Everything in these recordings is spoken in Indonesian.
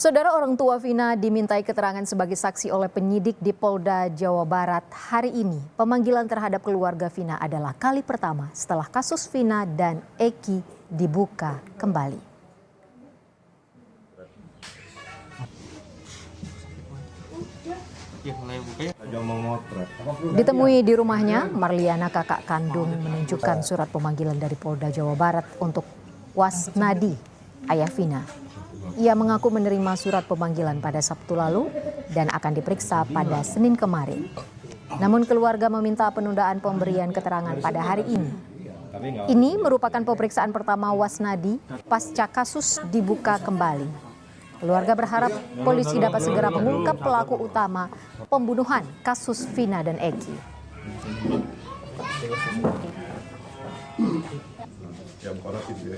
Saudara orang tua Vina dimintai keterangan sebagai saksi oleh penyidik di Polda Jawa Barat hari ini. Pemanggilan terhadap keluarga Vina adalah kali pertama setelah kasus Vina dan Eki dibuka kembali. Ditemui di rumahnya, Marliana kakak kandung menunjukkan surat pemanggilan dari Polda Jawa Barat untuk Wasnadi, ayah Vina. Ia mengaku menerima surat pemanggilan pada Sabtu lalu dan akan diperiksa pada Senin kemarin. Namun keluarga meminta penundaan pemberian keterangan pada hari ini. Ini merupakan pemeriksaan pertama Wasnadi pasca kasus dibuka kembali. Keluarga berharap polisi dapat segera mengungkap pelaku utama pembunuhan kasus Vina dan Eki.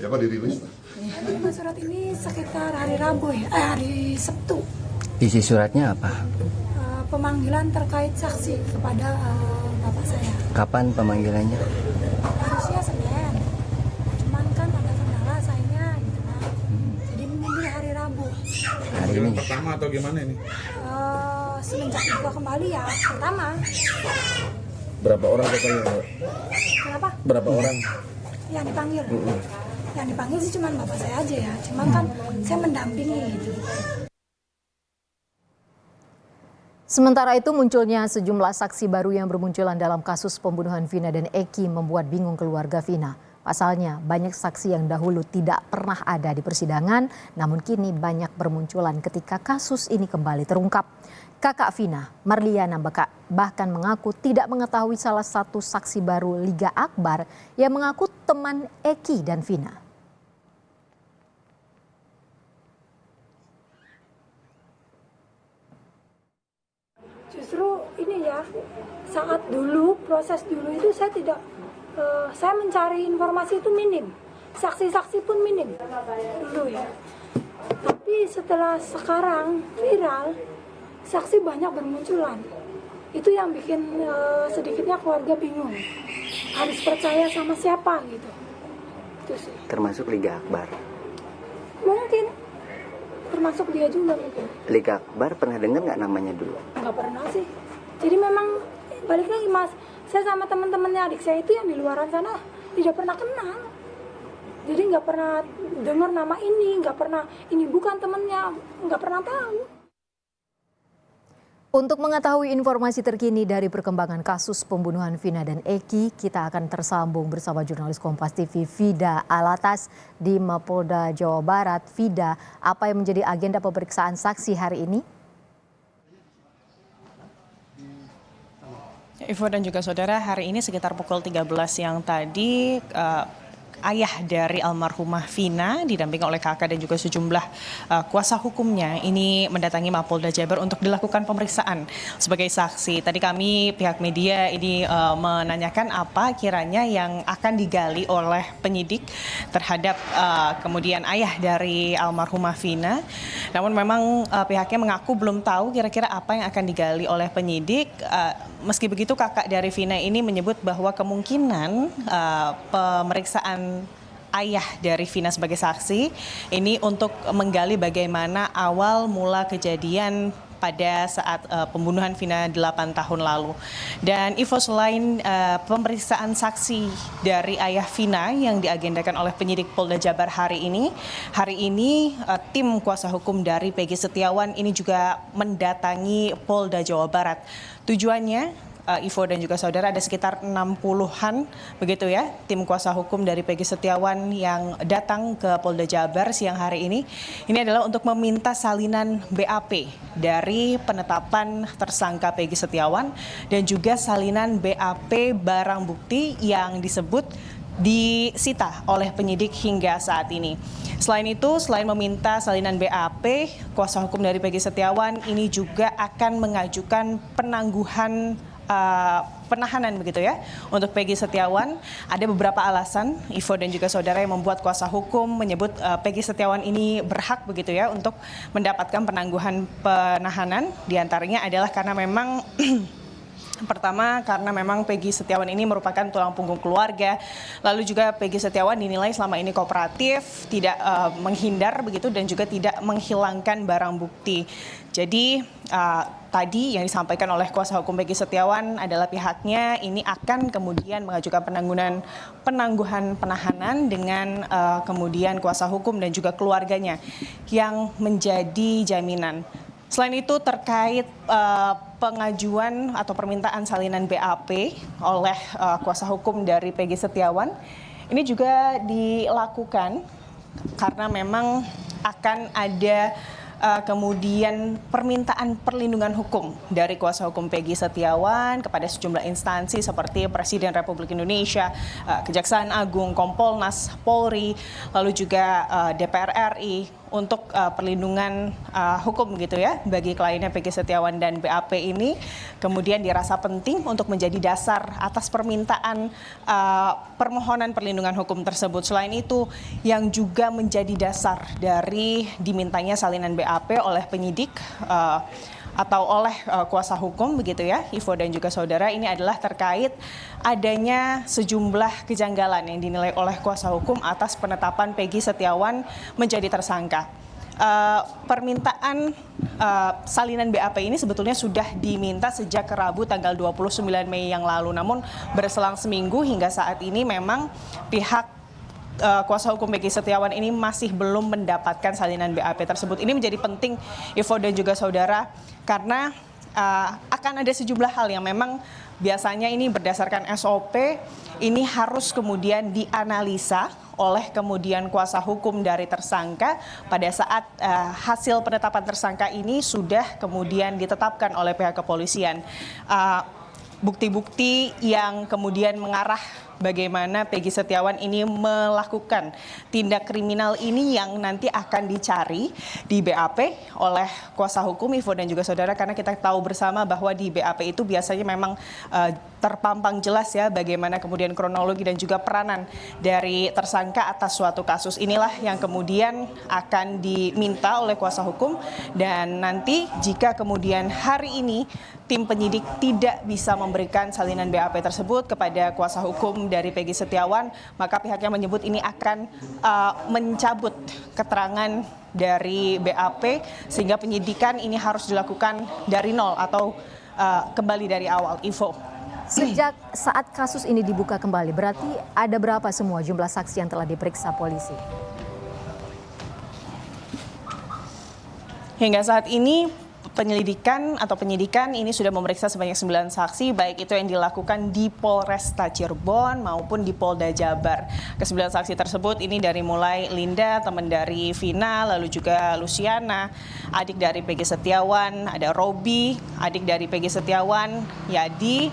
Apa dirilis? Surat ini sekitar hari Rabu ya, hari Sabtu. Isi suratnya apa? Pemanggilan terkait saksi kepada bapak saya. Kapan pemanggilannya? Harusnya Senin, cuman kan ada kendala sayangnya gitu kan. Jadi menunggu hari Rabu. Hari ini? Pertama atau gimana ini? Semenjak dibuka kembali ya, pertama. Berapa orang totalnya? Kenapa? Berapa orang? Yang dipanggil. Yang dipanggil sih cuman bapak saya aja ya, cuman kan saya mendampingi gitu. Sementara itu munculnya sejumlah saksi baru yang bermunculan dalam kasus pembunuhan Vina dan Eki membuat bingung keluarga Vina. Pasalnya banyak saksi yang dahulu tidak pernah ada di persidangan, namun kini banyak bermunculan ketika kasus ini kembali terungkap. Kakak Vina, Marliana bahkan mengaku tidak mengetahui salah satu saksi baru Liga Akbar yang mengaku teman Eki dan Vina. Justru ini ya, saat dulu, proses dulu itu saya tidak, saya mencari informasi itu minim. Saksi-saksi pun minim dulu ya. Tapi setelah sekarang viral, saksi banyak bermunculan. Itu yang bikin sedikitnya keluarga bingung. Harus percaya sama siapa gitu. Itu sih. Termasuk Liga Akbar. Mungkin. Termasuk dia juga mungkin. Liga Akbar pernah dengar nggak namanya dulu? Nggak pernah sih. Jadi memang balik lagi mas, saya sama teman-temannya adik saya itu yang di luaran sana tidak pernah kenal. Jadi nggak pernah dengar nama ini, nggak pernah ini bukan temennya, nggak pernah tahu. Untuk mengetahui informasi terkini dari perkembangan kasus pembunuhan Vina dan Eki, kita akan tersambung bersama jurnalis Kompas TV Vida Alatas di Mapolda Jawa Barat. Vida, apa yang menjadi agenda pemeriksaan saksi hari ini? Ivo dan juga saudara, hari ini sekitar pukul 13 yang tadi ayah dari almarhumah Vina didampingi oleh kakak dan juga sejumlah kuasa hukumnya ini mendatangi Mapolda Jabar untuk dilakukan pemeriksaan sebagai saksi. Tadi kami pihak media ini menanyakan apa kiranya yang akan digali oleh penyidik terhadap kemudian ayah dari almarhumah Vina. Namun memang pihaknya mengaku belum tahu kira-kira apa yang akan digali oleh penyidik. Meski begitu kakak dari Vina ini menyebut bahwa kemungkinan pemeriksaan ayah dari Vina sebagai saksi ini untuk menggali bagaimana awal mula kejadian pada saat pembunuhan Vina 8 tahun lalu. Dan Ivo, selain pemeriksaan saksi dari ayah Vina yang diagendakan oleh penyidik Polda Jabar hari ini tim kuasa hukum dari Peggy Setiawan ini juga mendatangi Polda Jawa Barat. Tujuannya Ivo dan juga saudara ada sekitar 60-an begitu ya tim kuasa hukum dari Peggy Setiawan yang datang ke Polda Jabar siang hari ini. Ini adalah untuk meminta salinan BAP dari penetapan tersangka Peggy Setiawan dan juga salinan BAP barang bukti yang disebut disita oleh penyidik hingga saat ini. Selain itu, selain meminta salinan BAP, kuasa hukum dari Peggy Setiawan ini juga akan mengajukan penangguhan penahanan begitu ya untuk Peggy Setiawan. Ada beberapa alasan Ivo dan juga saudara yang membuat kuasa hukum menyebut Peggy Setiawan ini berhak begitu ya untuk mendapatkan penangguhan penahanan. Di antaranya adalah karena memang Pertama, karena memang Peggy Setiawan ini merupakan tulang punggung keluarga. Lalu juga Peggy Setiawan dinilai selama ini kooperatif, tidak menghindar begitu, dan juga tidak menghilangkan barang bukti. Jadi tadi yang disampaikan oleh kuasa hukum Peggy Setiawan adalah pihaknya ini akan kemudian mengajukan penangguhan penahanan dengan kemudian kuasa hukum dan juga keluarganya yang menjadi jaminan. Selain itu terkait pengajuan atau permintaan salinan BAP oleh kuasa hukum dari Peggy Setiawan, ini juga dilakukan karena memang akan ada kemudian permintaan perlindungan hukum dari kuasa hukum Peggy Setiawan kepada sejumlah instansi seperti Presiden Republik Indonesia, Kejaksaan Agung, Kompolnas, Polri, lalu juga DPR RI untuk perlindungan hukum gitu ya bagi kliennya Peggy Setiawan dan BAP ini kemudian dirasa penting untuk menjadi dasar atas permintaan permohonan perlindungan hukum tersebut. Selain itu yang juga menjadi dasar dari dimintanya salinan BAP oleh penyidik atau oleh kuasa hukum begitu ya, Ivo dan juga saudara, ini adalah terkait adanya sejumlah kejanggalan yang dinilai oleh kuasa hukum atas penetapan Peggy Setiawan menjadi tersangka. Permintaan salinan BAP ini sebetulnya sudah diminta sejak Rabu tanggal 29 Mei yang lalu, namun berselang seminggu hingga saat ini memang pihak kuasa hukum Peggy Setiawan ini masih belum mendapatkan salinan BAP tersebut. Ini menjadi penting, Ivo dan juga saudara, karena akan ada sejumlah hal yang memang biasanya ini berdasarkan SOP, ini harus kemudian dianalisa oleh kemudian kuasa hukum dari tersangka pada saat hasil penetapan tersangka ini sudah kemudian ditetapkan oleh pihak kepolisian. Bukti-bukti yang kemudian mengarah bagaimana Peggy Setiawan ini melakukan tindak kriminal ini yang nanti akan dicari di BAP oleh kuasa hukum Ivo dan juga saudara, karena kita tahu bersama bahwa di BAP itu biasanya memang terpampang jelas ya bagaimana kemudian kronologi dan juga peranan dari tersangka atas suatu kasus. Inilah yang kemudian akan diminta oleh kuasa hukum, dan nanti jika kemudian hari ini tim penyidik tidak bisa memberikan salinan BAP tersebut kepada kuasa hukum dari Peggy Setiawan, maka pihaknya menyebut ini akan mencabut keterangan dari BAP sehingga penyidikan ini harus dilakukan dari nol atau kembali dari awal. Ivo. Sejak saat kasus ini dibuka kembali, berarti ada berapa semua jumlah saksi yang telah diperiksa polisi? Hingga saat ini penyidikan ini sudah memeriksa sebanyak 9 saksi, baik itu yang dilakukan di Polresta Cirebon maupun di Polda Jabar. Ke-9 saksi tersebut ini dari mulai Linda, teman dari Vina, lalu juga Luciana, adik dari Peggy Setiawan, ada Robi, adik dari Peggy Setiawan, Yadi,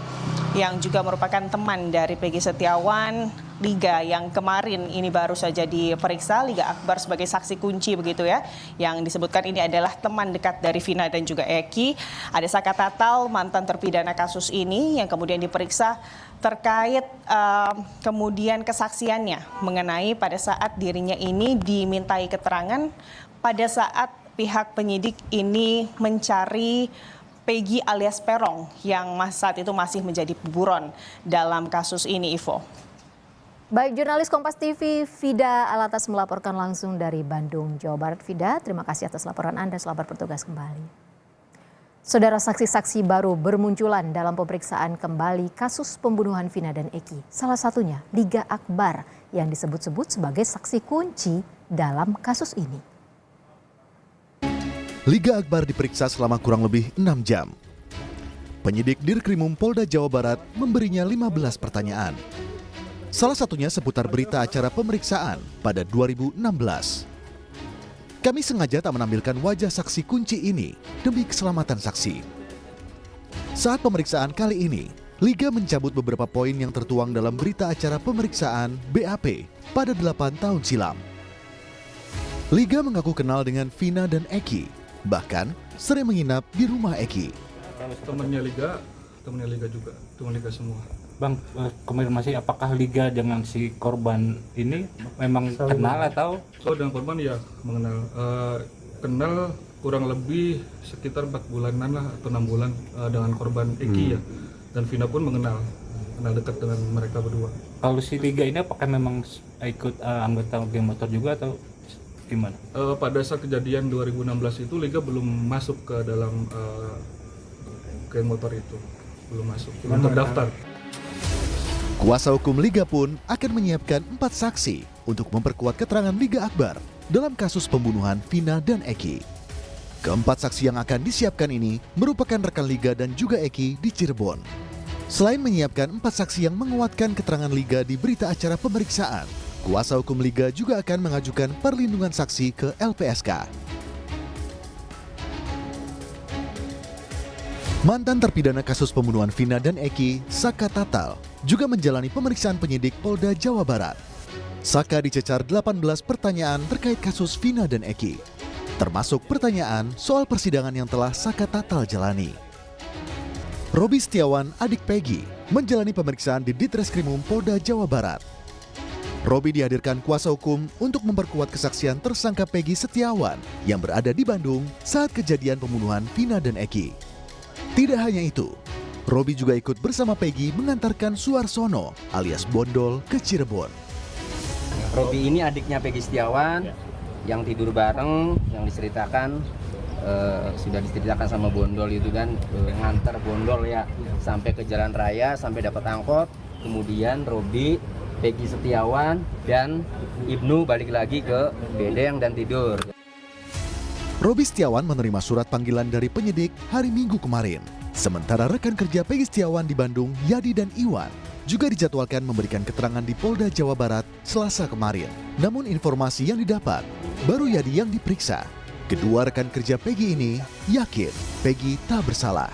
yang juga merupakan teman dari Peggy Setiawan, Liga yang kemarin ini baru saja diperiksa, Liga Akbar sebagai saksi kunci begitu ya. Yang disebutkan ini adalah teman dekat dari Vina dan juga Eki. Ada Saka Tatal, mantan terpidana kasus ini yang kemudian diperiksa terkait kemudian kesaksiannya mengenai pada saat dirinya ini dimintai keterangan pada saat pihak penyidik ini mencari Peggy alias Perong yang saat itu masih menjadi buron dalam kasus ini, Ivo. Baik, jurnalis Kompas TV Fida Alatas melaporkan langsung dari Bandung, Jawa Barat. Fida, terima kasih atas laporan Anda. Selamat bertugas kembali. Saudara, saksi-saksi baru bermunculan dalam pemeriksaan kembali kasus pembunuhan Vina dan Eki. Salah satunya Liga Akbar yang disebut-sebut sebagai saksi kunci dalam kasus ini. Liga Akbar diperiksa selama kurang lebih 6 jam. Penyidik Dirkrimum Polda Jawa Barat memberinya 15 pertanyaan. Salah satunya seputar berita acara pemeriksaan pada 2016. Kami sengaja tak menampilkan wajah saksi kunci ini demi keselamatan saksi. Saat pemeriksaan kali ini, Liga mencabut beberapa poin yang tertuang dalam berita acara pemeriksaan BAP pada 8 tahun silam. Liga mengaku kenal dengan Vina dan Eki, bahkan sering menginap di rumah Eki. Temannya Liga juga, teman Liga semua. Bang, konfirmasi apakah Liga dengan si korban ini memang kenal atau? Oh, dengan korban ya mengenal, kenal kurang lebih sekitar 4 bulanan lah atau 6 bulan dengan korban Eki ya. Dan Vina pun kenal dekat dengan mereka berdua. Kalau si Liga ini apakah memang ikut anggota geng motor juga atau gimana? Pada saat kejadian 2016 itu Liga belum masuk ke dalam geng motor itu, belum masuk, belum terdaftar. Kuasa hukum Liga pun akan menyiapkan 4 saksi untuk memperkuat keterangan Liga Akbar dalam kasus pembunuhan Vina dan Eki. Keempat saksi yang akan disiapkan ini merupakan rekan Liga dan juga Eki di Cirebon. Selain menyiapkan 4 saksi yang menguatkan keterangan Liga di berita acara pemeriksaan, kuasa hukum Liga juga akan mengajukan perlindungan saksi ke LPSK. Mantan terpidana kasus pembunuhan Vina dan Eki, Saka Tatal, juga menjalani pemeriksaan penyidik Polda Jawa Barat. Saka dicecar 18 pertanyaan terkait kasus Vina dan Eki, termasuk pertanyaan soal persidangan yang telah Saka Tatal jalani. Robi Setiawan, adik Peggy, menjalani pemeriksaan di Ditreskrimum Polda Jawa Barat. Robi dihadirkan kuasa hukum untuk memperkuat kesaksian tersangka Peggy Setiawan yang berada di Bandung saat kejadian pembunuhan Vina dan Eki. Tidak hanya itu, Robi juga ikut bersama Peggy mengantarkan Suarsono alias Bondol ke Cirebon. Robi ini adiknya Peggy Setiawan yang tidur bareng, yang diceritakan sudah diceritakan sama Bondol itu kan, ngantar Bondol ya sampai ke jalan raya, sampai dapat angkot. Kemudian Robi, Peggy Setiawan, dan Ibnu balik lagi ke bedeng dan tidur. Robi Setiawan menerima surat panggilan dari penyidik hari Minggu kemarin. Sementara rekan kerja Peggy Setiawan di Bandung, Yadi dan Iwan, juga dijadwalkan memberikan keterangan di Polda Jawa Barat Selasa kemarin. Namun informasi yang didapat, baru Yadi yang diperiksa. Kedua rekan kerja Peggy ini yakin Peggy tak bersalah.